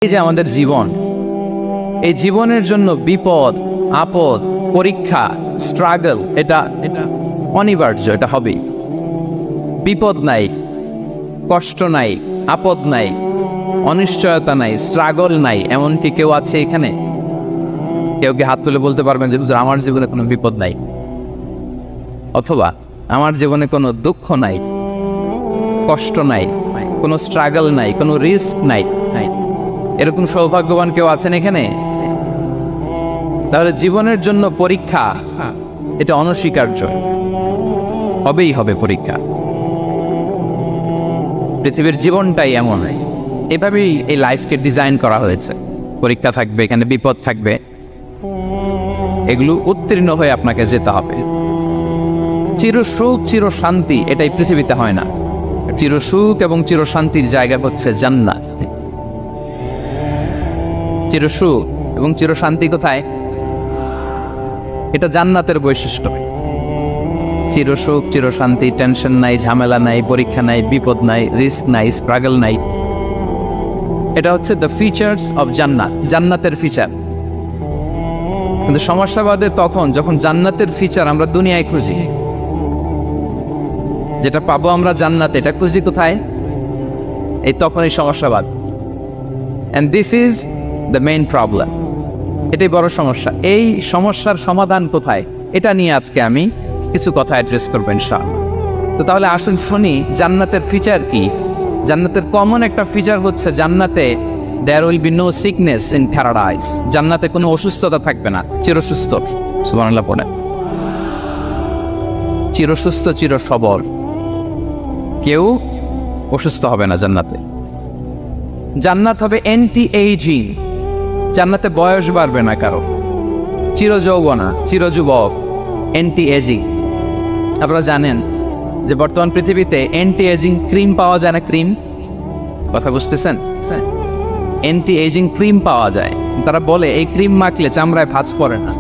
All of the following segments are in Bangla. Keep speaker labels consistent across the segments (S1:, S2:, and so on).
S1: এই যে আমাদের জীবন, এই জীবনের জন্য বিপদ আপদ পরীক্ষা স্ট্রাগল এটা অনিবার্য, এটা হবেই। বিপদ নাই, কষ্ট নাই, আপদ নাই, অনিশ্চয়তা নাই, স্ট্রাগল নাই, এমনকি কেউ আছে এখানে? কেউ কি হাত তুলে বলতে পারবেন যে হুজুর আমার জীবনে কোনো বিপদ নাই, অথবা আমার জীবনে কোনো দুঃখ নাই, কষ্ট নাই, কোনো স্ট্রাগল নাই, কোনো রিস্ক নাই? এরকম সৌভাগ্যবান কেউ আছেন এখানে? তাহলে জীবনের জন্য পরীক্ষা এটা অনস্বীকার্য, হবেই হবে পরীক্ষা। পৃথিবীর জীবনটাই এমন, এভাবেই এই লাইফকে ডিজাইন করা হয়েছে। পরীক্ষা থাকবে, এখানে বিপদ থাকবে, এগুলো উত্তীর্ণ হয়ে আপনাকে যেতে হবে। চিরসুখ চির শান্তি এটাই পৃথিবীতে হয় না। চিরসুখ এবং চির শান্তির জায়গা হচ্ছে জান্নাত। চিরসুখ এবং চির শান্তি কোথায়? এটা জান্নাতের বৈশিষ্ট্য। চিরসুখ চির শান্তি, টেনশন নাই, ঝামেলা নাই, পরীক্ষা নাই, বিপদ নাই, রিস্ক নাই, স্ট্রাগল নাই। এটা হচ্ছে দ্য ফিচার্স অফ জান্নাত, জান্নাতের ফিচার। কিন্তু সমস্যা বাদে তখন যখন জান্নাতের ফিচার আমরা দুনিয়ায় খুঁজি, যেটা পাবো আমরা জান্নাতে, এটা খুঁজি কোথায়? এই তখনই সমস্যাবাদ। And this is the main problem. এটাই বড় সমস্যা। এই সমস্যার সমাধান কোথায়, এটা নিয়ে আজকে আমি কিছু কথা অ্যাড্রেস করবো ইনশাআল্লাহ। তো তাহলে আসুন শুনি জান্নাতের ফিচার কি। জান্নাতের কমন একটা ফিচার হচ্ছে জান্নাতে there will be no sickness in paradise। জান্নাতে কোনো অসুস্থতা থাকবে না, চিরসুস্থ। সুবহানাল্লাহ পড়ে, চিরসুস্থ চির সবল, কেউ অসুস্থ হবে না জান্নাতে। জান্নাত হবে অ্যান্টি এইজিং, জান্নাতে বয়স বাড়বে না কারো, চিরযৌবনা, চিরযুবক, অ্যান্টি এজিং। আপনারা জানেন যে বর্তমান পৃথিবীতে অ্যান্টি এজিং ক্রিম পাওয়া যায় না? ক্রিম, কথা বুঝতেছেন? অ্যান্টি এজিং ক্রিম পাওয়া যায়। তারা বলে এই ক্রিম মাখলে চামড়ায় ভাঁজ পড়ে না।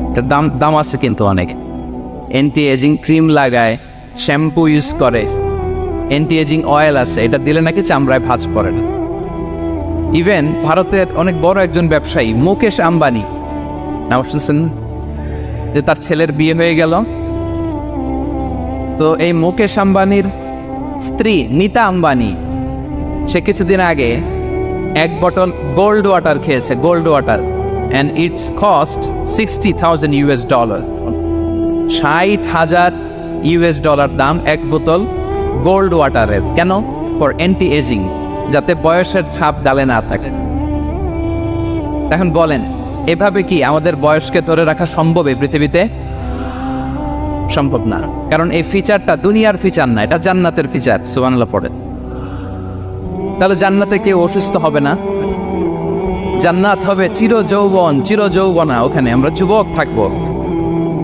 S1: এটার দাম আছে কিন্তু অনেক। অ্যান্টি এজিং ক্রিম লাগায়, শ্যাম্পু ইউজ করে, অ্যান্টি এজিং অয়েল আছে, এটা দিলে নাকি চামড়ায় ভাঁজ পড়ে না। ইভেন ভারতের অনেক বড় একজন ব্যবসায়ী মুকেশ আম্বানি, নাম শুনছেন? যে তার ছেলের বিয়ে হয়ে গেল, তো এই মুকেশ আম্বানির স্ত্রী নীতা আম্বানি, সে কিছুদিন আগে এক বটল গোল্ড ওয়াটার খেয়েছে, gold water, and it's cost $60,000। $60,000 দাম এক বোতল গোল্ড ওয়াটারের। কেন? ফর অ্যান্টি এজিং, যাতে বয়সের ছাপ গালে না থাকে। এখন বলেন, এভাবে কি আমাদের বয়সকে ধরে রাখা সম্ভব এই পৃথিবীতে? সম্ভব না, কারণ এই ফিচারটা দুনিয়ার ফিচার না, এটা জান্নাতের ফিচার। সুবহানাল্লাহ পড়ে। তাহলে জান্নাতে কেউ অসুস্থ হবে না, জান্নাত হবে চির যৌবন, চির যৌবনা। ওখানে আমরা যুবক থাকবো,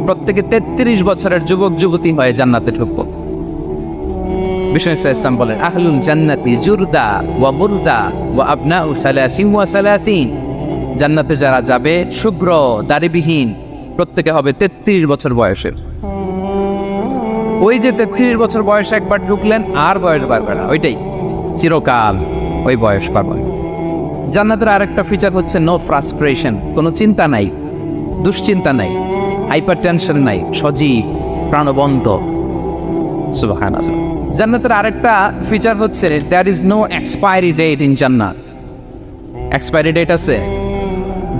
S1: প্রত্যেকে 33 বছরের যুবক যুবতী হয়ে জান্নাতে ঢুকবো। বিষ্ণু ইসলাম বলেন, আহলুল জান্নাতি জুরদা ওয়া মুরদা ওয়া আবনাউ সালাসিন ওয়া সালাসিন। জান্নাতে যারা যাবে শুভ্র দাড়িবিহীন, প্রত্যেকে হবে 33 বছর বয়সের। ওই যে 33 বছর বয়সে একবার ঢুকলেন, আর বয়স বাড়বে না, ওইটাই চিরকাল ওই বয়স পাবে। জান্নাতের আরেকটা ফিচার হচ্ছে নো ফ্রাস্ট্রেশন, কোনো চিন্তা নাই, দুশ্চিন্তা নাই, হাইপার টেনশন নাই, সজীব প্রাণবন্ত। সুবহানাল্লাহ। জান্নাতের আরেকটা ফিচার হচ্ছে there is no expiry date in জান্নাত। এক্সপায়ারি ডেট আছে?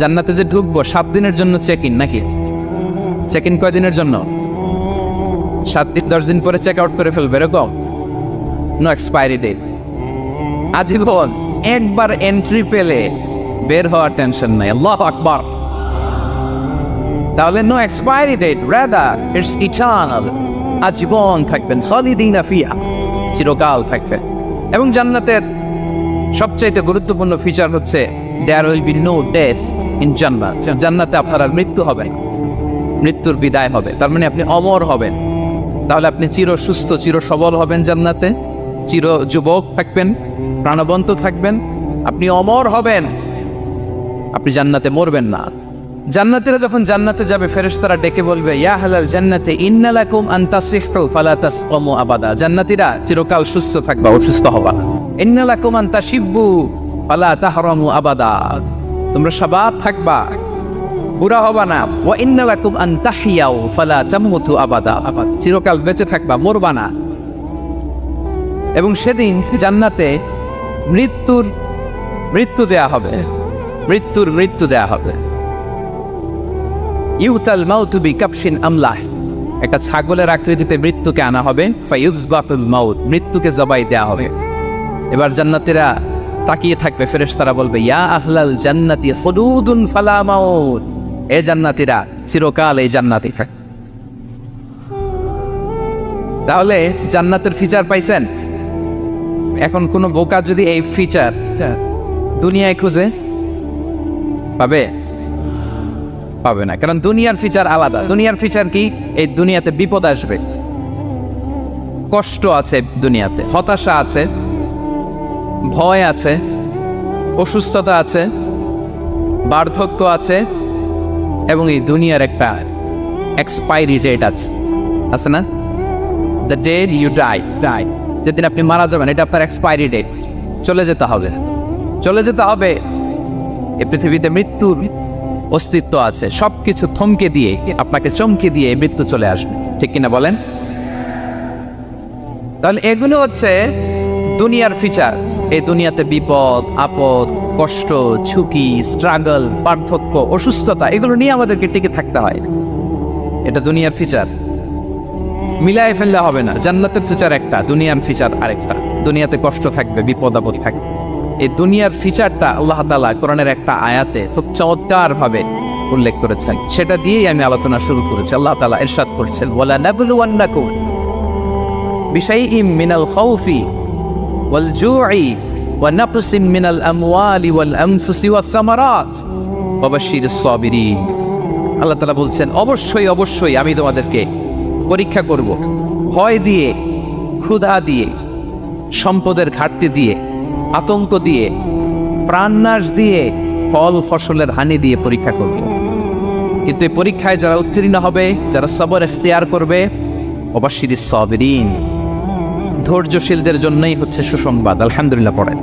S1: জান্নাতে যে ঢুকবো 7 দিনের জন্য চেক ইন, নাকি? চেক ইন কয় দিনের জন্য? 7 দিন, 10 দিন পরে চেক আউট করে ফেলবে, এরকম। নো এক্সপায়ারি ডেট, আজীবন। একবার এন্ট্রি পেলে বের হওয়ার টেনশন নাই। আল্লাহু আকবার। তাহলে no expiry date, rather it's eternal, আজীবন থাকবেন, খালিদিনা ফিহা, চিরকাল থাকবেন। এবং জান্নাতের সবচাইতে গুরুত্বপূর্ণ ফিচার হচ্ছে there will be no death in জান্নাত। জান্নাতে আপনার আর মৃত্যু হবে না, মৃত্যুর বিদায় হবে। তার মানে আপনি অমর হবেন। তাহলে আপনি চির সুস্থ চির সবল হবেন জান্নাতে, চির যুবক থাকবেন, প্রাণবন্ত থাকবেন, আপনি অমর হবেন, আপনি জান্নাতে মরবেন না। জান্নাতীরা যখন জান্নাতে যাবে, ফেরেশতারা ডেকে বলবে, ইয়া আহলাল জান্নাতি ইন্না লাকুম আন তাসিহু ফালা তাসকামু আবাদা। জান্নাতীরা চিরকাল সুস্থ থাকবা, অসুস্থ হবা না। ইন্না লাকুম আন তাশিব্বু ফালা তাহরামু আবাদা, তোমরা শাবাব থাকবা, বুড়া হবা না। ওয়া ইন্না লাকুম আন তাহিয়াউ ফালা তামুতু আবাদা, চিরকাল বেঁচে থাকবা, মরবা না। এবং সেদিন জান্নাতে মৃত্যু দেয়া হবে, মৃত্যু দেয়া হবে। ইউতাল মাউতু বিকাবশিন আমলাহ, একটা ছাগলের আকৃতিতে মৃত্যুকে আনা হবে। ফায়ুযবাহুল মাউত, মৃত্যুকে জবাই দেয়া হবে। এবার জান্নাতীরা তাকিয়ে থাকবে, ফেরেশতারা বলবে ইয়া আহলাল জান্নাতি খুলুদুন ফালা মাউত, এ জান্নাতীরা চিরকাল এই জান্নাতেই থাক। তাহলে জান্নাতের ফিচার পাইছেন? এখন কোন বোকা যদি এই ফিচার দুনিয়ায় খুঁজে পাবে না, কারণ দুনিয়ার ফিচার আলাদা। দুনিয়ার ফিচার কি? এই দুনিয়াতে বিপদ আসবে, কষ্ট আছে দুনিয়াতে, হতাশা আছে, ভয় আছে, অসুস্থতা আছে, বার্ধক্য আছে, এবং এই দুনিয়ার একটা এক্সপায়ারি ডেট আছে না? দ্য ডে ইউ ডাই, যেদিন আপনি মারা যাবেন, এটা আপনার এক্সপায়ারি ডেট। চলে যেতে হবে। এই পৃথিবীতে মৃত্যুর অস্তিত্ব আছে। সবকিছু থমকে দিয়ে, আপনাকে চমকে দিয়ে মৃত্যু চলে আসবে, ঠিক কিনা বলেন? তাহলে এগুলো হচ্ছে দুনিয়ার ফিচার। এই দুনিয়াতে বিপদ আপদ, কষ্ট, ঝুঁকি, স্ট্রাগল, পার্থক্য, অসুস্থতা, এগুলো নিয়ে আমাদেরকে টিকে থাকতে হয়। এটা দুনিয়ার ফিচার, মিলাই ফেললে হবে না। জান্নাতের ফিচার একটা, দুনিয়ার ফিচার আরেকটা। দুনিয়াতে কষ্ট থাকবে, বিপদ আপদ থাকবে। এই দুনিয়ার ফিচারটা আল্লাহ তাআলা কোরআনের একটা আয়াতে খুব চমৎকার ভাবে উল্লেখ করেছেন। সেটা দিয়েই আমি আলোচনা শুরু করেছি। আল্লাহ তাআলা ইরশাদ করছেন, ওয়ালা নাবলুওয়ান্নাকুম বিশাইইম মিনাল খাউফি ওয়াল জু'i ওয়া নাকসিম মিনাল আমওয়ালি ওয়াল আনফুসি ওয়াস সামারাত ওয়া বাশশিরিস সাবিরিন। আল্লাহ তাআলা বলছেন, অবশ্যই আমি তোমাদেরকে পরীক্ষা করব, ভয় দিয়ে, ক্ষুধা দিয়ে, সম্পদের ঘাটতি দিয়ে, আতঙ্ক দিয়ে, প্রাণনাশ দিয়ে, ফল ফসলের হানি দিয়ে পরীক্ষা করব। কিন্তু এই পরীক্ষায় যারা উত্তীর্ণ হবে, যারা সবর ইখতিয়ার করবে, ওয়াবাশশিরিস সাবিরিন, ধৈর্যশীলদের জন্যই হচ্ছে সুসংবাদ। আলহামদুলিল্লাহ পড়েন।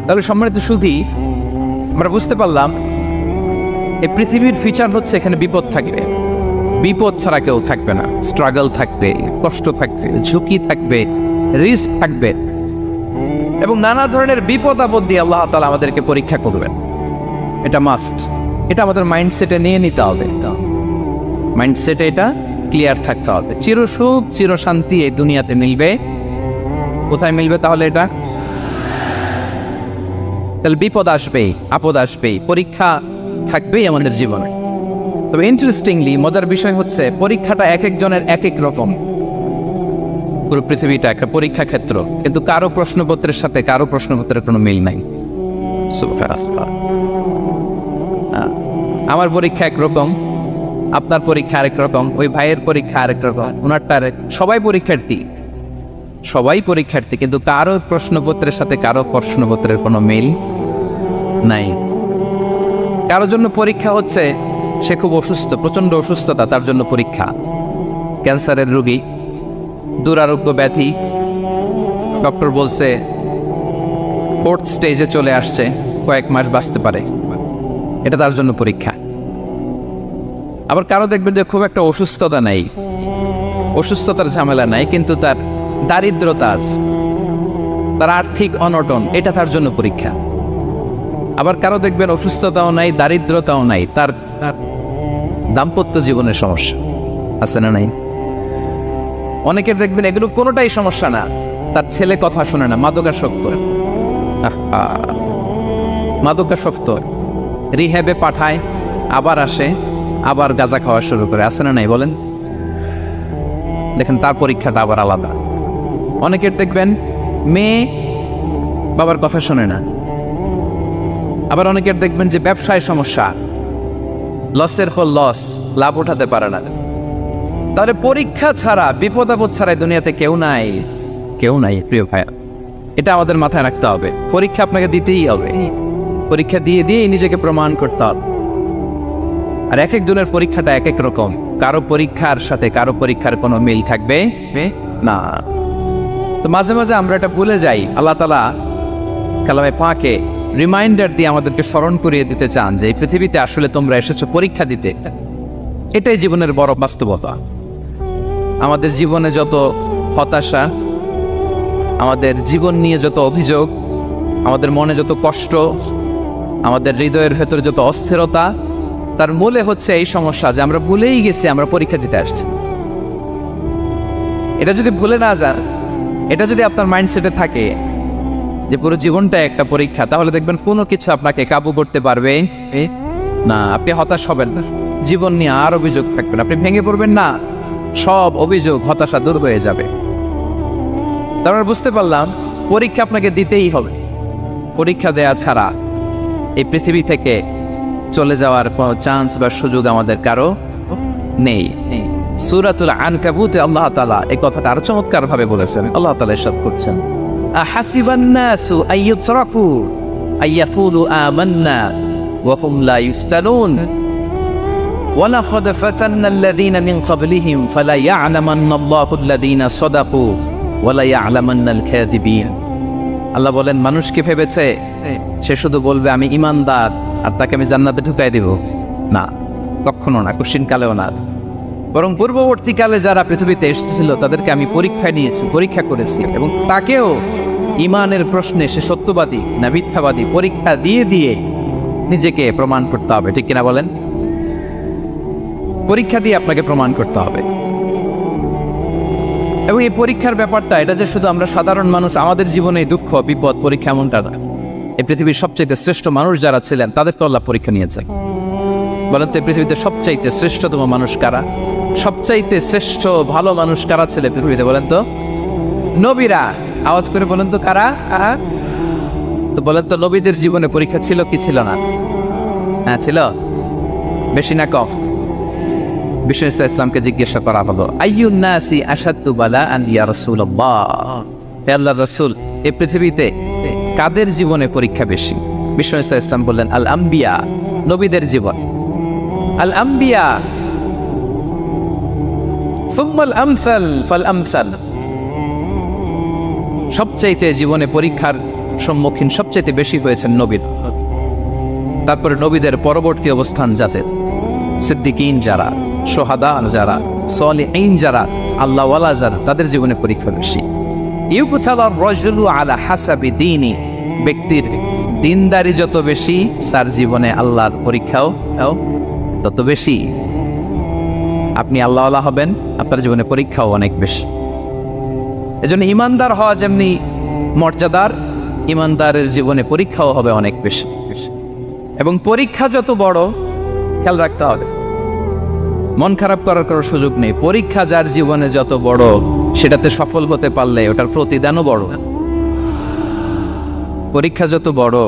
S1: তাহলে সম্মানিত সুধী, আমরা বুঝতে পারলাম এই পৃথিবীর ফিচার হচ্ছে এখানে বিপদ থাকবে, বিপদ ছাড়া কেউ থাকবে না। স্ট্রাগল থাকবে, কষ্ট থাকবে, ঝুঁকি থাকবে, রিস্ক থাকবে, এবং নানা ধরনের বিপদ আপদ দিয়ে আল্লাহ তাআলা আমাদেরকে পরীক্ষা করবেন। এটা মাস্ট, এটা আমাদের মাইন্ডসেটে নিয়ে নিতে হবে। মাইন্ডসেটে এটা ক্লিয়ার থাকতে হবে। চিরসুখ চিরশান্তি এই দুনিয়াতে মিলবে, কোথায় মিলবে তাহলে? এটা তাহলে বিপদ আসবেই, আপদ আসবেই, পরীক্ষা থাকবেই আমাদের জীবনে। তবে ইন্টারেস্টিংলি মজার বিষয় হচ্ছে, পরীক্ষাটা এক একজনের এক এক রকম। পুরো পৃথিবীটা একটা পরীক্ষা ক্ষেত্র, কিন্তু কারো প্রশ্নপত্রের সাথে কারো প্রশ্নপত্রের কোনো মিল নাই। আমার পরীক্ষা একরকম, আপনার পরীক্ষা আরেক রকম, ওই ভাইয়ের পরীক্ষা আরেক রকম, ওনারটা সবাই পরীক্ষার্থী, কিন্তু কারো প্রশ্নপত্রের সাথে কারো প্রশ্নপত্রের কোনো মিল নাই। কারোর জন্য পরীক্ষা হচ্ছে সে খুব অসুস্থ, প্রচন্ড অসুস্থতা, তার জন্য পরীক্ষা। ক্যান্সারের রোগী, দুরারোগ্য ব্যাধি, ডক্টর বলছে 4th স্টেজে চলে আসছে, কয়েক মাস বাঁচতে পারে, এটা তার জন্য পরীক্ষা। আবার কারো দেখবেন যে খুব একটা অসুস্থতা নাই, অসুস্থতার ঝামেলা নাই, কিন্তু তার দারিদ্রতা আছে, তার আর্থিক অনটন, এটা তার জন্য পরীক্ষা। আবার কারো দেখবেন অসুস্থতাও নাই, দারিদ্রতাও নাই, তার দাম্পত্য জীবনের সমস্যা আছে না নাই? অনেকের দেখবেন এগুলো কোনোটাই সমস্যা না, তার ছেলে কথা শোনে না, মাদকাসক্ত, রিহ্যাবে পাঠায়, আবার আসে, আবার গাঁজা খাওয়া শুরু করে, আছে না নাই বলেন? দেখেন তার পরীক্ষাটা আবার আলাদা। অনেকের দেখবেন মেয়ে বাবার কথা শোনে না, আবার অনেকের দেখবেন যে ব্যবসায় সমস্যা, লসের পর লস, লাভ উঠাতে পারে না। তাহলে পরীক্ষা ছাড়া, বিপদ আপদ ছাড়া দুনিয়াতে কেউ নাই প্রিয় ভাইয়া। এটা আমাদের মাথায় রাখতে হবে। পরীক্ষা আপনাকে দিতেই হবে, পরীক্ষা দিয়ে নিজেকে প্রমাণ করতে হবে। আর এক একজনের পরীক্ষাটা এক এক রকম, কারো পরীক্ষার সাথে কারো পরীক্ষার কোনো মিল থাকবে না। তো মাঝে মাঝে আমরা এটা ভুলে যাই, আল্লাহ তাআলা কালামে পাকে রিমাইন্ডার দিয়ে আমাদেরকে স্মরণ করিয়ে দিতে চান যে এই পৃথিবীতে আসলে তোমরা এসেছো পরীক্ষা দিতে। এটাই জীবনের বড় বাস্তবতা। আমাদের জীবনে যত হতাশা, আমাদের জীবন নিয়ে যত অভিযোগ, আমাদের মনে যত কষ্ট, আমাদের হৃদয়ের ভেতরে যত অস্থিরতা, তার মূলে হচ্ছে এই সমস্যা যে আমরা ভুলেই গেছি আমরা পরীক্ষা দিতে আসছি। এটা যদি ভুলে না যান, এটা যদি আপনার মাইন্ডসেটে থাকে যে পুরো জীবনটা একটা পরীক্ষা, তাহলে দেখবেন কোনো কিছু আপনাকে কাবু করতে পারবে না। আপনি হতাশ হবেন না, জীবন নিয়ে আর অভিযোগ থাকবেন, আপনি ভেঙে পড়বেন না, সব অভিযোগ হতাশা দূর হয়ে যাবে। তারপর বুঝতে পারলাম পরীক্ষা আপনাকে দিতেই হবে। পরীক্ষা দেয়া ছাড়া এই পৃথিবী থেকে চলে যাওয়ার কোনো চান্স বা সুযোগ আমাদের কারো নেই। সূরাতুল আনকাবুতে আল্লাহ তাআলা এই কথাটা আরো চমৎকার ভাবে বলেছেন। আল্লাহ তাআলা ইরশাদ করছেন, আহাসিবান নাসু আইয়ুতরাকু আইয়াকুলু আমান্না ওয়া হুম লা ইফতানুন ওয়ালাকাদ ফাতান্নাল্লাযীনা মিন ক্বাবলিহিম ফালা ইয়া'লামান্নাল্লাহু আল্লাযীনা সাদাকু ওয়ালা ইয়া'লামান্নাল কাযিবিন। আল্লাহ বলেন, মানুষ কি ভেবেছে সে শুধু বলবে আমি ঈমানদার আর তাকে আমি জান্নাতে ঢুকাই দেব? না, কখনো না, কোশ্চিন কালেও না। বরং পূর্ববর্তীকালে যারা পৃথিবীতে এসেছিল তাদেরকে আমি পরীক্ষা নিয়েছি, পরীক্ষা করেছি, এবং তাকেও ঈমানের প্রশ্নে সে সত্যবাদী না মিথ্যাবাদী পরীক্ষা দিয়ে দিয়ে নিজেকে প্রমাণ করতে হবে। ঠিক কিনা বলেন? পরীক্ষা দিয়ে আপনাকে প্রমাণ করতে হবে। এবং এই পরীক্ষার ব্যাপারটা, এটা যে শুধু আমরা সাধারণ মানুষ আমাদের জীবনে দুঃখ বিপদ পরীক্ষা এমনটা না। এই পৃথিবীর সবচেয়ে শ্রেষ্ঠ মানুষ যারা ছিলেন তাদেরকে আল্লাহ পরীক্ষা নিয়েছে। বলেন তো, এই পৃথিবীতে সবচাইতে শ্রেষ্ঠতম মানুষ কারা? সবচাইতে শ্রেষ্ঠ ভালো মানুষ কারা ছিল পৃথিবীতে? বলেন তো, নবীরা। আওয়াজ করে বলেন তো, কারা? তো বলেন তো, নবীদের জীবনে পরীক্ষা ছিল কি ছিল না? হ্যাঁ ছিল, বেশি না কম? বিষ্ণু ইসলামকে জিজ্ঞাসা করা হলো, আইয়ুন নাসি আশাদ্দু বালাআন ইয়া রাসূলুল্লাহ, হে আল্লাহর রাসূল, এই পৃথিবীতে কাদের জীবনে পরীক্ষা বেশি? বিষ্ণু ইসলাম বললেন, আল আম্বিয়া, নবীদের জীবন। আল আম্বিয়া সুম্মাল আমসাল ফাল আমসাল, সবচাইতে জীবনে পরীক্ষার সম্মুখীন সবচাইতে বেশি হয়েছেন নবীর। তারপরে নবীদের পরবর্তী অবস্থান যাদের সিদ্দিকিন যারা, সোহাদা যারা, সলিহিন যারা, আল্লাহওয়ালা যারা, তাদের জীবনে পরীক্ষা বেশি। ইউবতালার রাজুলু আলা হাসাবি দীনি, ব্যক্তির দিনদারি যত বেশি তার জীবনে আল্লাহর পরীক্ষাও তত বেশি। আপনি আল্লাহওয়ালা হবেন, আপনার জীবনে পরীক্ষাও অনেক বেশি। এজন্য ইমানদার হওয়া যেমনি মর্যাদার, ইমানদারের জীবনে পরীক্ষাও হবে অনেক বেশি। এবং পরীক্ষা যত বড়, খেয়াল রাখতে হবে, মন খারাপ করার কোনো সুযোগ নেই। পরীক্ষা যার জীবনে যত বড়, সেটাতে সফল হতে পারলে ওটার প্রতিদানও বড়। পরীক্ষা যত বড়,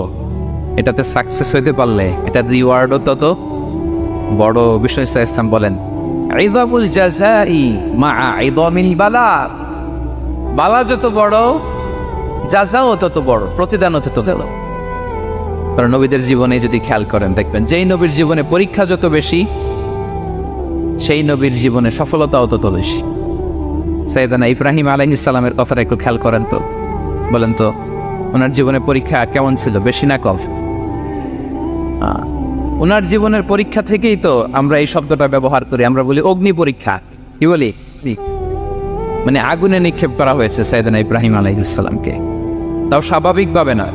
S1: এটাতে সাকসেস হইতে পারলে এটার রিওয়ার্ডও তত বড়। বিষ্ণু ইসলাম বলেন, ইযামুল জাযাই মাআ ইযামিল বালা, বালা যত বড় জাযাও তত বড়, প্রতিদানও তত বড়। কারণ নবীদের জীবনে যদি খেয়াল করেন, দেখবেন যেই নবীর জীবনে পরীক্ষা যত বেশি, সেই নবীর জীবনে সফলতাও তত বেশি। সাইয়েদানা ইব্রাহিম আলাইহিস সালামের কথাটা একটু খেয়াল করেন তো, বলেন তো, ওনার জীবনে পরীক্ষা কেমন ছিল? বেশি না কম? ওনার জীবনের পরীক্ষা থেকেই তো আমরা এই শব্দটা ব্যবহার করি। আমরা বলি অগ্নি পরীক্ষা। কি বলি? মানে আগুনে নিক্ষেপ করা হয়েছে সাইয়েদানা ইব্রাহিম আলাইহিস সালামকে, তাও স্বাভাবিকভাবে না,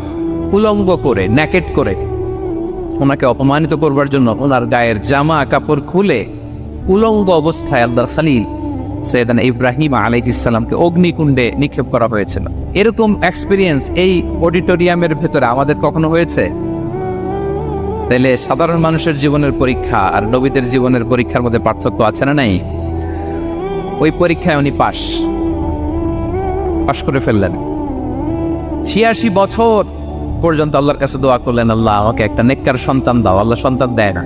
S1: উলঙ্গ করে, ন্যাকেট করে ওনাকে অপমানিত করবার জন্য ওনার গায়ের জামা কাপড় খুলে উলঙ্গ অবস্থায় আল্লাহর খলিল সাইয়েদানা ইব্রাহিম আলাইহিস সালামকে অগ্নিকুণ্ডে নিক্ষেপ করা হয়েছিল। এরকম এক্সপিরিয়েন্স এই অডিটোরিয়ামের ভেতরে আমাদের কখনো হয়েছে? তাইলে সাধারণ মানুষের জীবনের পরীক্ষা আর নবীদের জীবনের পরীক্ষার মধ্যে পার্থক্য আছে না নাই? ওই পরীক্ষায় উনি পাশ করে ফেললেন। 86 বছর পর্যন্ত আল্লাহর কাছে দোয়া করলেন, আল্লাহ আমাকে একটা নেককার সন্তান দাও। আল্লাহ সন্তান দেয় না।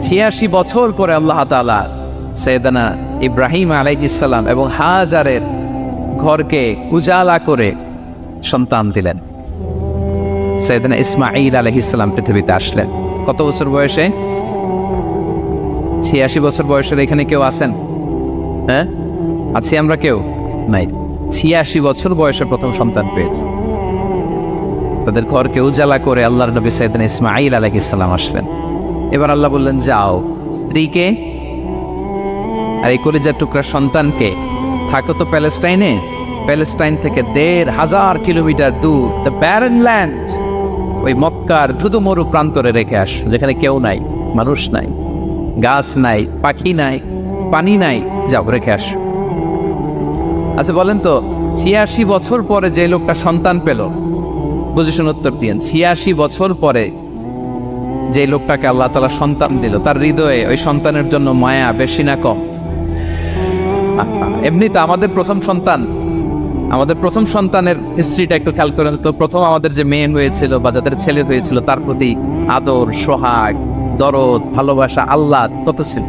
S1: 86 বছর পরে আল্লাহ তাআলা সাইয়েদানা ইব্রাহিম আলাইহিস সালাম এবং হাজারের ঘরকে উজালা করে সন্তান দিলেন। সাইয়েদানা ইসমাঈল আলাইহিস সালাম পৃথিবীতে আসলেন। কত বছর বয়সে? 86 বছর বয়সের এখানে কেউ আছেন? হ্যাঁ, আছি আমরা? কেউ নাই। 86 বছর বয়সে প্রথম সন্তান পেয়েছে। তাদের ঘরকে উজালা করে আল্লাহর নবী সাইয়েদনা ইসমাঈল আলাইহিস সালাম আসলেন। এবার আল্লাহ বললেন, যাও স্ত্রীকে আর এই কলিজার টুকরা সন্তানকে, থাকো তো প্যালেস্টাইনে, প্যালেস্টাইন থেকে ১,৫০০ কিলোমিটার দূর দ্য ব্যারেন ল্যান্ড, ওই মক্কার ধুধু মরু প্রান্তরে রেখে আস, যেখানে কেউ নাই, মানুষ নাই, গাছ নাই, পাখি নাই, পানি নাই, যাও রেখে আস। আচ্ছা বলেন তো, ৮৬ বছর পরে যে লোকটা সন্তান পেল, বুঝে শুনে উত্তর দিয়েন, ৮৬ বছর পরে যে লোকটাকে আল্লাহ তাআলা সন্তান দিল, তার হৃদয়ে ওই সন্তানের জন্য মায়া বেশি না কম? এমনি তো আমাদের প্রথম সন্তানের হিস্ট্রিটা একটু খেয়াল করেন তো। প্রথম আমাদের যে মেয়ে হয়েছিল বা যাদের ছেলে হয়েছিল, তার প্রতি আদর, সোহাগ, দরদ, ভালোবাসা, আল্লাহ কত ছিল।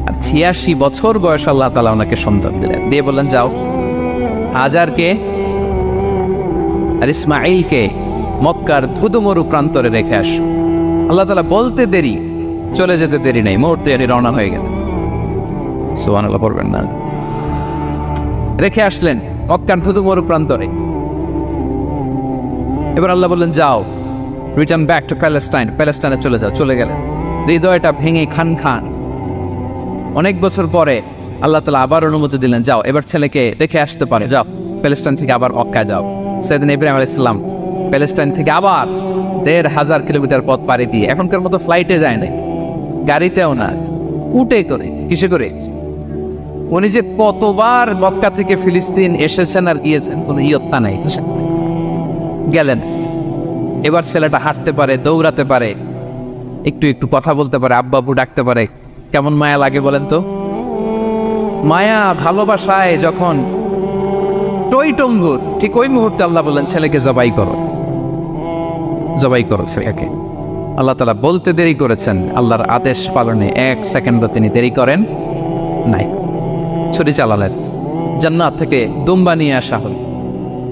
S1: আর ৮৬ বছর বয়স আল্লাহ তাআলা ওনাকে সন্তান দিলেন, দিয়ে বললেন, যাও হাজারকে আর ইসমাঈলকে মক্কার ধুধুমরু প্রান্তরে রেখে আস। আল্লাহ তাআলা বলতে দেরি, চলে যেতে দেরি নাই, মুহূর্তে রওনা হয়ে গেলেন। সুবহানাল্লাহ পড়বেন না? রেখে আসলেন মক্কার ধুধুমরু প্রান্তরে। এবার আল্লাহ বললেন, যাও রিটার্ন ব্যাক টু প্যালেস্টাইন, প্যালেস্টাইনে চলে যাও। চলে গেলেন, হৃদয়টা ভেঙে খান খান। অনেক বছর পরে আল্লাহ তাআলা আবার অনুমতি দিলেন, যাও এবার ছেলেকে রেখে আসতে পারে, যাও প্যালেস্টাইন থেকে আবার মক্কায় যাও। সাইয়েদনা ইব্রাহিম আলাইহিস সালাম প্যালেস্টাইন থেকে আবার ১,৫০০ কিলোমিটার পথ পাড়ি দিয়ে, এখনকার মতো ফ্লাইটে যায় নাই, গাড়িতেও না, উটে করে। কিসে করে? উনি যে কতবার মক্কা থেকে ফিলিস্তিন এসেছেন আর গিয়েছেন, কোনো ইয়ত্তা নাই। গেলেন, এবার ছেলেটা হাঁটতে পারে, দৌড়াতে পারে, একটু একটু কথা বলতে পারে, আব্বা আব্বু ডাকতে পারে। কেমন মায়া লাগে বলেন তো? মায়া ভালোবাসায় যখন টইটম্বুর, ঠিক ওই মুহূর্তে আল্লাহ বললেন, ছেলেকে জবাই করো, জবাই করো ছেলেকে। আল্লাহ তাআলা বলতে দেরি করেছেন, আল্লাহর আদেশ পালনে ১ সেকেন্ডও তিনি দেরি করেন নাই। ছুরি চালালেন, জান্নাত থেকে দুম্বা নিয়ে আসা হল।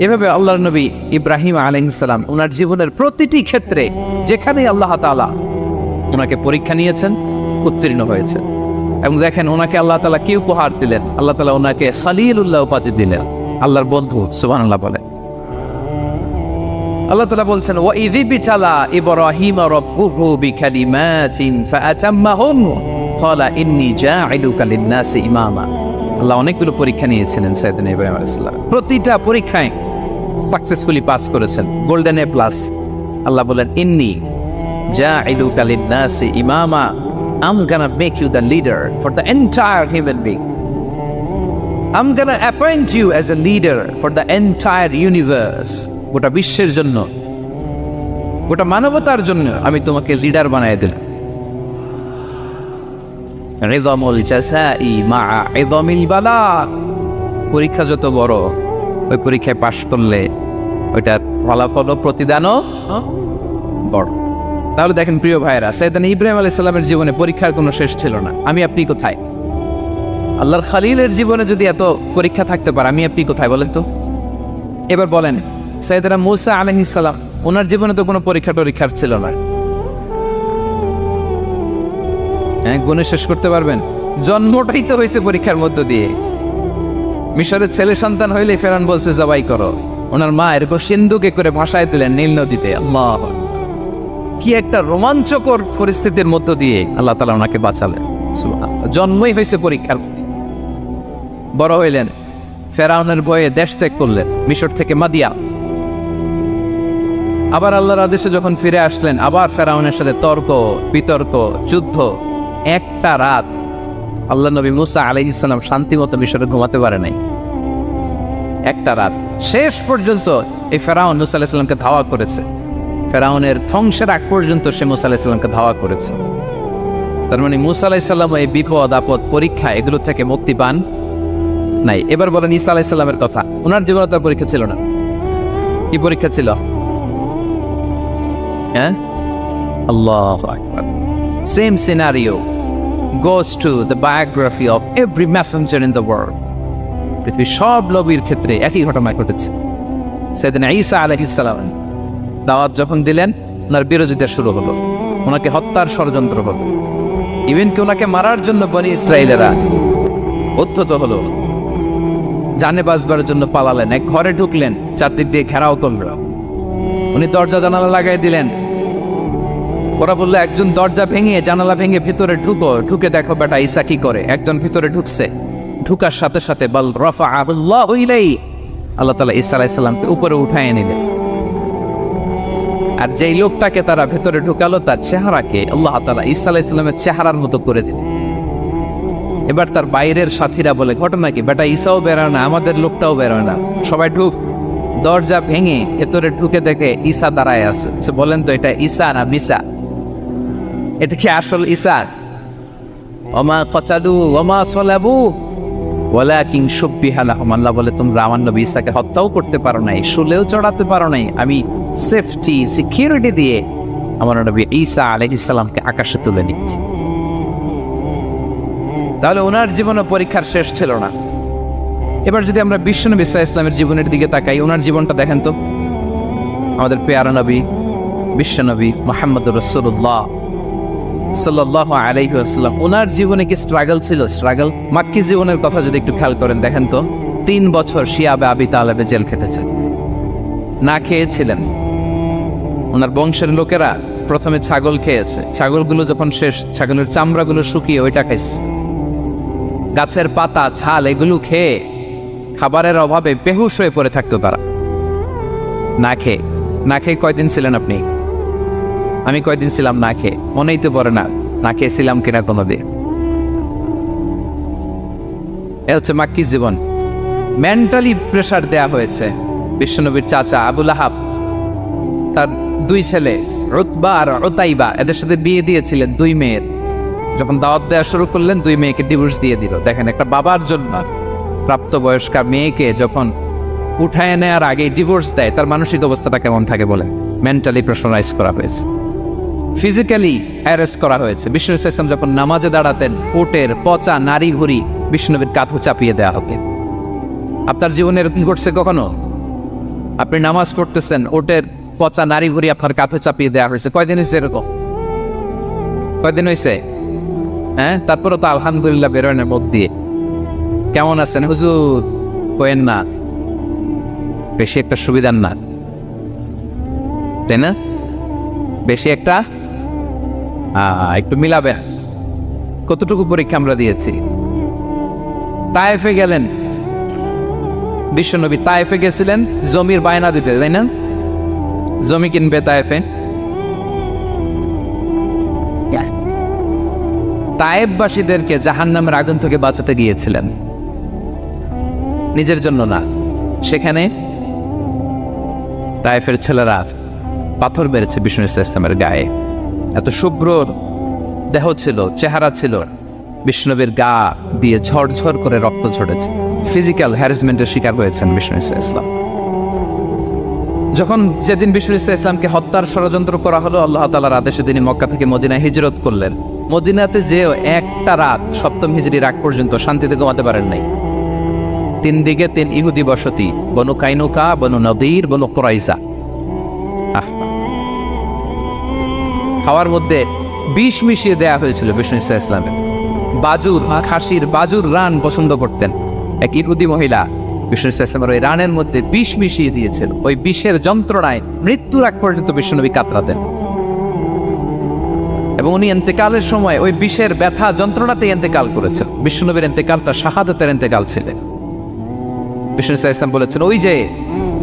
S1: এভাবে আল্লাহর নবী ইব্রাহিম আলাইহিস সালাম ওনার জীবনের প্রতিটি ক্ষেত্রে যেখানে আল্লাহ তাআলা ওনাকে পরীক্ষা নিয়েছেন, উত্তীর্ণ হয়েছে। এবং দেখেন ওনাকে আল্লাহ তাআলা কি উপহার দিলেন, আল্লাহ তাআলা ওনাকে খলিলুল্লাহ উপাধি দিলেন, আল্লাহর বন্ধু। সুবহানাল্লাহ বলে। আল্লাহ তাআলা বলছেন, ওয়া ইযি বিতালা ইব্রাহিম রাব্বুহু বিকালিমাতিন ফাআতাম্মাহুন ক্বালা ইন্নী জাঈলুকা লিন-নাসি ইমামা। আল্লাহ অনেকগুলো পরীক্ষা নিয়েছিলেন সাইয়েদনা ইব্রাহিম আলাইহিস সালাম, প্রতিটা পরীক্ষায় সাকসেসফুলি পাস করেছেন, গোল্ডেন এ প্লাস। আল্লাহ বলেন, ইন্নী জাঈলুকা লিন-নাসি ইমামা, I'm gonna make you the leader for the entire human being. I'm gonna appoint you as a leader for the entire universe. গোটা বিশ্বের জন্য, গোটা মানবতার জন্য আমি তোমাকে লিডার বানায় দিলাম। ইযামুল জাযাই মা ইযামিল বালা। পরীক্ষা যত বড়, ওই পরীক্ষায় পাশ করলে ওইটার ফলাফল ও প্রতিদানও বড়। তাহলে দেখেন প্রিয় ভাইয়েরা, সাইয়েদনা ইব্রাহিম আলাইহিস সালামের জীবনে পরীক্ষার কোনো শেষ ছিল না। আমি আপনি কোথায়? আল্লাহর খলিলের জীবনে যদি এত পরীক্ষা থাকতে পারে, আমি আপনি কোথায় বলেন তো? এবার বলেন, সাইয়েদনা মূসা আলাইহিস সালাম, ওনার জীবনে তো কোনো পরীক্ষার ছিল না। হ্যাঁ, গুণে শেষ করতে পারবেন? জন্মটাই তো হয়েছে পরীক্ষার মধ্য দিয়ে। মিশরের ছেলে সন্তান হইলে ফেরাউন বলছে জবাই করো, ওনার মা এরকম সিন্ধুকে করে ভাসায় দিলেন নীল নদীতে। আল্লাহ, কি একটা রোমাঞ্চকর পরিস্থিতির মধ্য দিয়ে আল্লাহ তাআলা ওনাকে বাঁচালেন। সুবহানাল্লাহ। জন্মই হয়েছে পরীক্ষার। বড় হইলেন, ফেরাউনের ভয়ে দেশ ত্যাগ করলেন, মিশর থেকে মাদিয়া। আবার আল্লাহর আদেশে যখন ফিরে আসলেন, আবার ফেরাউনের সাথে তর্ক বিতর্ক, যুদ্ধ। একটা রাত আল্লাহ নবী মূসা আলাইহিস সালাম শান্তি মতো মিশরে ঘুমাতে পারে নাই। একটা রাত। শেষ পর্যন্ত এই ফেরাউন মূসা আলাইহিস সালামকে ধাওয়া করেছে। ফেরাউনের ধ্বংসের আগ পর্যন্ত সে মূসা আলাইহিস সালামকে ধাওয়া করেছে। তার মানে মূসা আলাইহিস সালাম এই বিপদ আপদ পরীক্ষা এগুলো থেকে মুক্তি পান নাই। এবার বলেন ঈসা আলাইহিস সালামের কথা, ওনার জীবনে তার পরীক্ষা ছিল না। কি পরীক্ষা ছিল? হ্যাঁ, আল্লাহু আকবার। Same scenario goes to the biography of every messenger in the world. পৃথিবীর সব নবীর ক্ষেত্রে একই ঘটনা ঘটেছে। সাইয়েদনা ঈসা আলাইহিস সালাম দাওয়াত যখন দিলেন, ওনার বিরোধিতা শুরু হলো, ওনাকে হত্যার ষড়যন্ত্র হলো, ইভেন কি ওনাকে মারার জন্য বনি ইসরাইলেরা উদ্ধত হলো, জানে বাঁচবার জন্য পালালেন, এক ঘরে ঢুকলেন, চারদিক দিয়ে ঘেরাও করল। উনি দরজা জানালা লাগাই দিলেন। ওরা বললো একজন দরজা ভেঙে জানালা ভেঙে ভিতরে ঢুকে দেখো বেটা ঈসা কি করে। একজন ভিতরে ঢুকছে, ঢুকার সাথে সাথে বল রাফাআহুল্লাহু ইলাইহি, আল্লাহ তাআলা ঈসা আলাইহিস সালামকে উপরে উঠায় নিলেন। আর যেই লোকটাকে তারা ভেতরে ঢুকালো তার চেহারাকে আল্লাহ তাআলা ঈসা আলাইহিস সালামের চেহারার মতো করে দিলেন। এবার তার বাইরের সাথীরা বলে ঘটনা কি, বেটা ঈসাও বেরোয় না, আমাদের লোকটাও বেরোয় না, সবাই ঢুক। দরজা ভেঙে ভেতরে ঢুকে দেখে ঈসা দাঁড়ায় আছে। বলেন তো এটা ঈসা না মিসা? এটা কি আসল ঈসা? ওমা কতালু ওমা সালাবু ওয়ালাকিন শুব্বিহা লাহুম। আল্লাহ বলে তোমরা আমার নবী ঈসাকে হত্যাও করতে পারো নাই, শুলেও চড়াতে পারো নাই, আমি সেফটি সিকিউরিটি দিয়ে আমার নবী ঈসা আলাইহিস সালামকে আকাশে তুলে নিচ্ছি। তাহলে ওনার জীবনে পরীক্ষার শেষ ছিল না। এবার যদি আমরা বিশ্বনবী সাল্লাল্লাহু আলাইহি ওয়াসাল্লামের জীবনের দিকে তাকাই, ওনার জীবনটা দেখেন তো। আমাদের পেয়ারা নবী বিশ্বনবী মুহাম্মদুর রাসূলুল্লাহ সাল্লাল্লাহু আলাইহি ওয়াসাল্লাম, ওনার জীবনে কি স্ট্রাগল ছিল? স্ট্রাগল। মাক্কি জীবনের কথা যদি একটু খেয়াল করেন দেখেন তো, 3 বছর শিয়াবে আবি তালেবে জেল খেটেছেন, না খেয়েছিলেন। ওনার বংশের লোকেরা প্রথমে ছাগল খেয়েছে, ছাগলগুলো যখন শেষ, ছাগলের চামড়াগুলো শুকিয়ে ওইটা খাইছে। গাছের পাতা ছাল এগুলো খেয়ে খাবারের অভাবে বেহুশ হয়ে পড়ে থাকতো তারা। না খেয়ে কয়দিন ছিলেন আপনি? আমি কয়দিন ছিলাম না খেয়ে? মনেই তো পড়ে না খেয়েছিলাম কিনা কোনোদিন। এ হচ্ছে মাক্কি জীবন। মেন্টালি প্রেসার দেয়া হয়েছে। বিশ্বনবীর চাচা আবু লাহাব তার 2 ছেলে উতবা আর উতাইবা, এদের সাথে বিয়ে দিয়েছিলেন 2 মেয়ের। যখন দাওয়াত দেওয়া শুরু করলেন 2 মেয়েকে ডিভোর্স দিয়ে দিল। দেখেন একটা বাবার জন্য প্রাপ্তবয়স্কা মেয়েকে যখন উঠায় নেওয়ার আগে ডিভোর্স দেয়, তার মানসিক অবস্থাটা কেমন থাকে বলে? মেন্টালি প্রেশারাইজ করা হয়েছে, ফিজিক্যালি হ্যারাস করা হয়েছে। বিষ্ণু ইসলাম যখন নামাজে দাঁড়াতেন, ওটের পচা নারী ঘুরি বিষ্ণুনবীর কাঁধে চাপিয়ে দেওয়া হতো। আপনার জীবনে এরকম ঘটছে কখনো? আপনি নামাজ পড়তেছেন, ওটের পচা নারী ঘুরি আপনার কাঁধে চাপিয়ে দেওয়া হয়েছে। কয়দিন হয়েছে এরকম? কয়দিন হয়েছে? হ্যাঁ, তারপরে তো আলহামদুলিল্লাহ বেরোয় মুখ দিয়ে। কেমন আছেন হুজুর? কোয়েন না, বেশি একটা সুবিধার না, তাই না? বেশি একটা একটু মিলাবেন। কতটুকু পরীক্ষা আমরা দিয়েছি। তায়েফে গেলেন বিশ্বনবী, তায়েফে গেছিলেন জমির বায়না দিতে, তাই না? জমি কিনবে তায়েফে। তায়েফবাসীদেরকে জাহান্নামের আগুন থেকে বাঁচাতে গিয়েছিলেন, নিজের জন্য না। সেখানে তায়েফের ছেলেরা পাথর বেড়েছে বিষ্ণু ইসলামের গায়ে। এত শুভ্র দেহ ছিল, চেহারা ছিল, বিষ্ণুনবীর গা দিয়ে ঝরঝর করে রক্ত ঝরেছে। ফিজিক্যাল হ্যারাসমেন্টের শিকার হয়েছেন বিষ্ণু ইসলাম। যখন যেদিন বিষ্ণু ইসলামকে হত্যার ষড়যন্ত্র করা হলো, আল্লাহ তাআলার আদেশে তিনি মক্কা থেকে মদিনায় হিজরত করলেন। মদিনাতে যে একটা রাত, 7ম হিজরির আগ পর্যন্ত শান্তিতে ঘুমাতে পারেন নাই। 3 দিকে 3 ইহুদি বসতি, বনু কাইনুকা, বনু নদীর, বনু কুরাইজা। খাওয়ার মধ্যে বিষ মিশিয়ে দেয়া হয়েছিল বিষ্ণু ইসলামের। বাজুর, খাসির বাজুর রান পছন্দ করতেন। এক ইহুদি মহিলা বিষ্ণু ইসলামের ওই রানের মধ্যে বিষ মিশিয়ে দিয়েছিল। ওই বিষের যন্ত্রণায় মৃত্যুর আগ পর্যন্ত বিষ্ণুনবী কাতরাতেন, এবং উনি ইন্তেকালের সময় ওই বিষের ব্যথা যন্ত্রণাতে ইন্তেকাল করেছেন। বিষ্ণুনবীর ইন্তেকালটা শাহাদাতের ইন্তেকাল ছিলেন। বিষ্ণু ইসলাম বলেছেন, ওই যে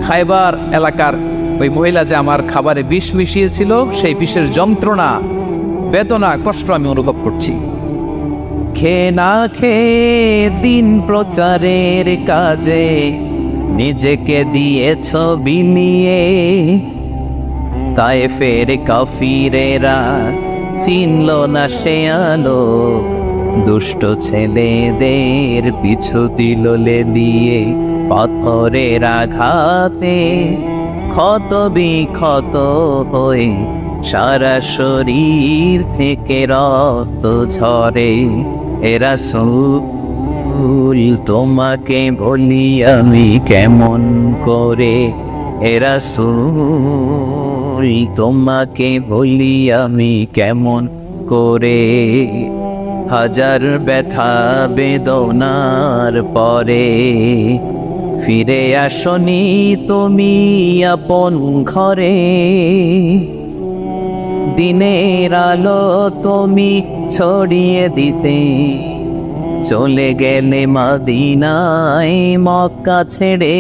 S1: খায়বার এলাকার ওই মহিলা যে আমার খাবারে বিষ মিশিয়েছিল, সেই বিষের যন্ত্রণা, বেদনা, কষ্ট আমি অনুভব করছি। খেয়ে না খেয়ে দিন প্রচারের কাজে নিজেকে দিয়েছ বিলিয়ে, তায়েফের কাফিরেরা চিনল না সে আলো, দুষ্ট ছেলেদের পিছু দিল লেলিয়ে, পাথরের আঘাতে ক্ষত বিক্ষত হয়ে সারা শরীর থেকে রক্ত ঝরে। এ রাসূল তোমাকে বলি আমি কেমন করে, এ রাসূল তোমাকে বলি আমি কেমন করে। হাজার ব্যথা বেদনার পরে ফিরে আসনি তুমি আপন ঘরে, দিনের আলো তুমি ছড়িয়ে দিতে, চলে গেলে মদিনায় মক্কা ছেড়ে।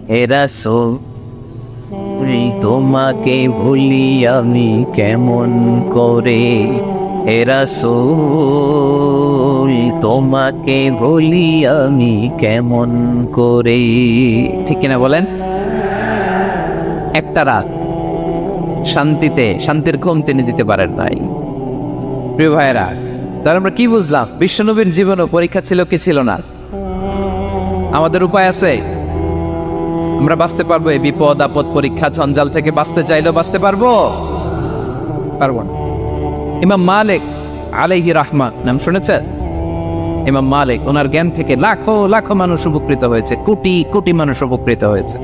S1: হে রাসূল তোমাকে ভুলি আমি কেমন করে, হে রাসূল তোমাকে ভুলি আমি কেমন করে। ঠিক কিনা বলেন? একটা রাত শান্তির ঘুম তিনি দিতে পারেন নাই। প্রিয় ভাইয়েরা, তাহলে আমরা কি বুঝলাম? বিশ্বনবীর জীবনও পরীক্ষা ছিল কি ছিল না? আমাদের উপায় আছে? আমরা বাঁচতে পারবো এই বিপদ আপদ পরীক্ষা জঞ্জাল থেকে? বাঁচতে চাইলেও বাঁচতে পারবো? পারবো না। ইমাম মালিক আলাইহি রাহমাত নাম শুনেছেন? ইমাম মালিক, ওনার জ্ঞান থেকে লাখো লাখো মানুষ উপকৃত হয়েছে, কোটি কোটি মানুষ উপকৃত হয়েছে।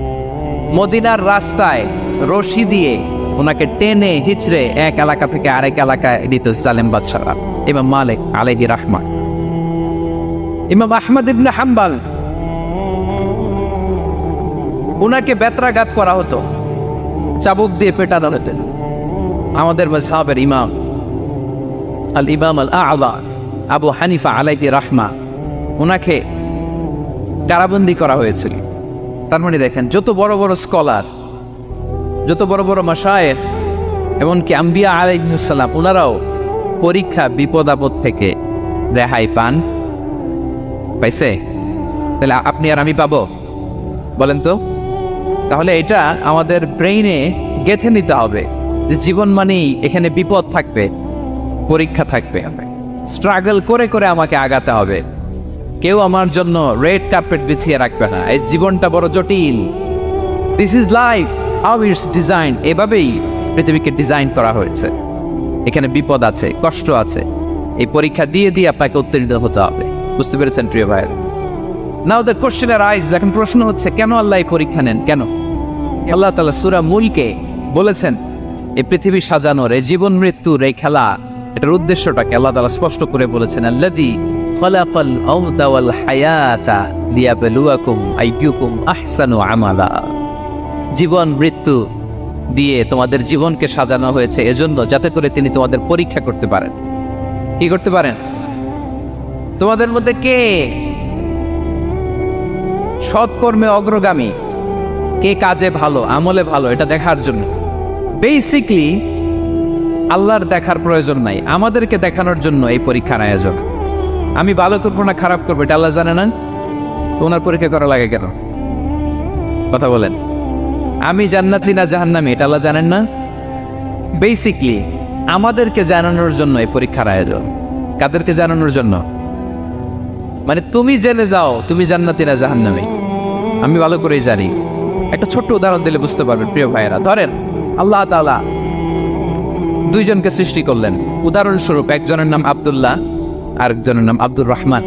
S1: মদিনার রাস্তায় রশি দিয়ে ওনাকে টেনে হিচড়ে এক এলাকা থেকে আরেক এলাকায় দিত জালেম বাদশাহরা। ইমাম মালিক আলাইহি রাহমাত। ইমাম আহমদ ইবনে হাম্বল, ওনাকে বেত্রাঘাত করা হতো, চাবুক দিয়ে পেটানো হতো। আমাদের মাযহাবের ইমাম আল ইমাম আল আ'লা আবু হানিফা আলাইহি রাহমা, ওনাকে কারাবন্দী করা হয়েছিল। তার মানে দেখেন, যত বড় বড় স্কলার, যত বড় বড় মাশায়েখ, এমনকি আম্বিয়া আলাইহিস সালাম, ওনারাও পরীক্ষা বিপদ আপদ থেকে রেহাই পাইছে। তাহলে আপনি আর আমি পাবো? বলেন তো। তাহলে এটা আমাদের ব্রেইনে গেঁথে নিতে হবে যে জীবন মানেই এখানে বিপদ থাকবে, পরীক্ষা থাকবে, স্ট্রাগল করে করে আমাকে আগাতে হবে। কেউ আমার জন্য রেড কার্পেট বিছিয়ে রাখবে না। এই জীবনটা বড় জটিল। This is life, how it's design. এভাবেই পৃথিবীকে ডিজাইন করা হয়েছে। এখানে বিপদ আছে, কষ্ট আছে। এই পরীক্ষা দিয়ে দিয়ে আপনাকে উত্তীর্ণ হতে হবে। বুঝতে পেরেছেন প্রিয় ভাইয়েরা? নাও দ্য কোশ্চেন আরাইজ, এখন প্রশ্ন হচ্ছে, কেন আল্লাহ এই পরীক্ষা নেন? কেন? আল্লাহ তাআলা সূরা মুলকে বলেছেন, এই পৃথিবী সাজানোর, এই জীবন মৃত্যুর এই খেলা, এটার উদ্দেশ্যটাকে আল্লাহ তাআলা স্পষ্ট করে বলেছেন, আল্লাযী খালাকাল মাউতা ওয়াল হায়াতা লিয়াবলুয়াকুম আইয়ুকুম আহসানু আমালা। জীবন মৃত্যু দিয়ে তোমাদের জীবনকে সাজানো হয়েছে এজন্য, যাতে করে তিনি তোমাদের পরীক্ষা করতে পারেন। কি করতে পারেন? তোমাদের মধ্যে কে সৎকর্মে অগ্রগামী, কে কাজে ভালো, আমলে ভালো, এটা দেখার জন্য। বেসিকলি আল্লাহর দেখার প্রয়োজন নাই, আমাদেরকে দেখানোর জন্য এই পরীক্ষার আয়োজন। আমি ভালো করবো না খারাপ করবো এটা আল্লাহ জানে না? তো ওনার পরীক্ষা করা লাগে কেন? কথা বলেন। আমি জান্নাতি না জাহান্নামী এটা আল্লাহ জানেন না? বেসিকলি আমাদেরকে জানানোর জন্য এই পরীক্ষার আয়োজন। কাদেরকে জানানোর জন্য? মানে তুমি জেনে যাও তুমি জান্নাতি না জাহান্নামী। আমি ভালো করেই জানি। একটা ছোট্ট উদাহরণ দিলে বুঝতে পারবেন প্রিয় ভাইয়েরা। ধরেন আল্লাহ তাআলা দুইজনকে সৃষ্টি করলেন। উদাহরণস্বরূপ একজনের নাম আব্দুল্লাহ, আরেকজনের নাম আব্দুর রহমান।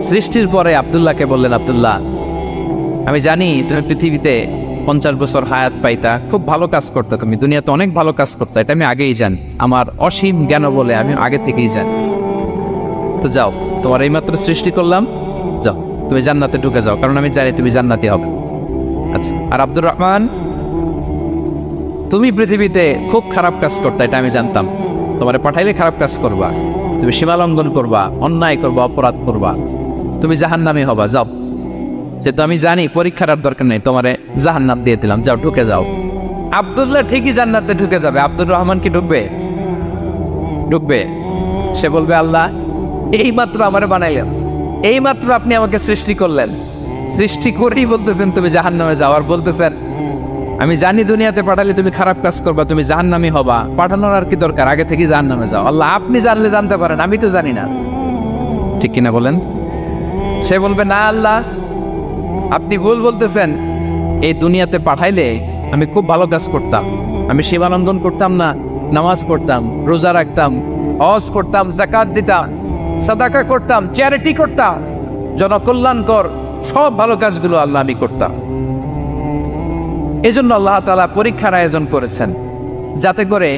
S1: সৃষ্টির পরে আব্দুল্লাহকে বললেন, আব্দুল্লাহ আমি জানি তুমি পৃথিবীতে 50 বছর হায়াত পাইতা, খুব ভালো কাজ করতে, তুমি দুনিয়াতে অনেক ভালো কাজ করতে, এটা আমি আগেই জানি, আমার অসীম জ্ঞান বলে আমি আগে থেকেই জানি। তো যাও, তোমার এইমাত্র সৃষ্টি করলাম, যাও তুমি জান্নাতে ঢুকে যাও, কারণ আমি জানি তুমি জান্নাতি হবে। আচ্ছা, আর আব্দুর রহমান তুমি পৃথিবীতে খুব খারাপ কাজ করতে, এটা আমি জানতাম, তোমারে পাঠাইলে খারাপ কাজ করবা, তুমি সীমা লঙ্ঘন করবা, অন্যায় করবা, অপরাধ করবা, তুমি জাহান্নামী হবা, যাও। যেহেতু আমি জানি পরীক্ষার আর দরকার নেই, তোমারে জাহান্নাম দিয়ে দিলাম, যাও ঢুকে যাও। আব্দুল্লাহ ঠিকই জান্নাতে ঢুকে যাবে, আব্দুর রহমান কি ঢুকবে? ঢুকবে। সে বলবে, আল্লাহ এই মাত্র আমারে বানাইলেন, এই মাত্র আপনি আমাকে সৃষ্টি করলেন, সৃষ্টি করেই বলতেছেন তুমি জাহান্নামে যাও, আর বলতেছেন আমি জানি দুনিয়াতে পাঠালে তুমি খারাপ কাজ করবা, তুমি জাহান্নামী হবা, পাঠানোর আর কি দরকার, আগে থেকে জাহান্নামে যাও। আল্লাহ আপনি জানলে জানতে পারেন, আমি তো জানি না। ঠিক কিনা বলেন? সে বলবে, না আল্লাহ আপনি ভুল বলতেছেন, এই দুনিয়াতে পাঠাইলে আমি খুব ভালো কাজ করতাম, আমি সীমা লঙ্ঘন করতাম না, নামাজ পড়তাম, রোজা রাখতাম, হজ করতাম, যাকাত দিতাম, সাদাকা করতাম, চ্যারিটি করতাম, জনকল্যাণকর সব ভালো কাজগুলো আল্লাহ আমি করতাম। এজন্য আল্লাহ তাআলা পরীক্ষার আয়োজন করেছেন, যাতে করে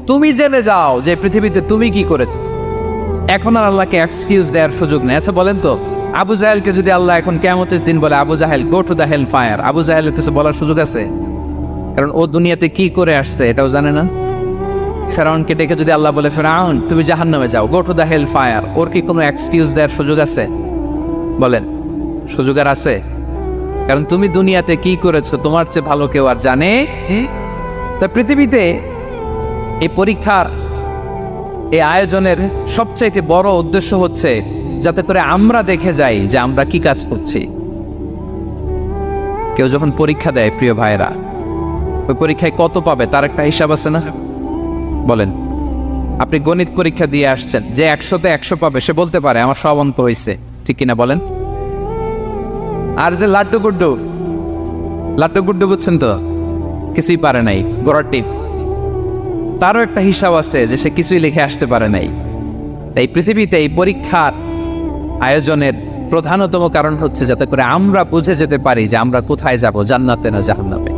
S1: তুমি জেনে যাও যে পৃথিবীতে তুমি কি করেছো। এখন আর আল্লাহকে এক্সকিউজ দেওয়ার সুযোগ নেই। আচ্ছা বলেন তো, আবু জাহেলকে যদি আল্লাহ এখন কিয়ামতের দিন বলে, Abu Jahl go to the hell fire, আবু জাহেলের কিছু বলার সুযোগ আছে? কারণ ও দুনিয়াতে কি করে আসছে এটাও জানে না। ফেরাউনকে ডেকে যদি আল্লাহ বলে, ফেরাউন তুমি জাহান্নামে যাও, go to the hell fire, ওর কি কোনো এক্সকিউজ দেওয়ার সুযোগ আছে? বলেন, সুযোগ আর আছে? কারণ তুমি দুনিয়াতে কি করেছো তোমার চেয়ে ভালো কেউ আর জানে। তা পৃথিবীতে এই পরীক্ষার এই আয়োজনের সবচাইতে বড় উদ্দেশ্য হচ্ছে যাতে করে আমরা দেখে যাই যে আমরা কি কাজ করছি। কেউ যখন পরীক্ষা দেয় প্রিয় ভাইরা, ওই পরীক্ষায় কত পাবে তার একটা হিসাব আছে না? বলেন, আপনি গণিত পরীক্ষা দিয়ে আসছেন, যে 100-তে 100 পাবে সে বলতে পারে আমার সব অঙ্ক হয়েছে, ঠিক কিনা বলেন? আর যে লাড্ডু গুড্ডু বুঝছেন তো, কিছুই পারে নাই, গোড়ার টিপ, তারও একটা হিসাব আছে যে সে কিছুই লিখে আসতে পারে নাই। তাই পৃথিবীতে এই পরীক্ষার আয়োজনের প্রধানতম কারণ হচ্ছে যাতে করে আমরা বুঝে যেতে পারি যে আমরা কোথায় যাব, জান্নাতে না জাহান্নামে।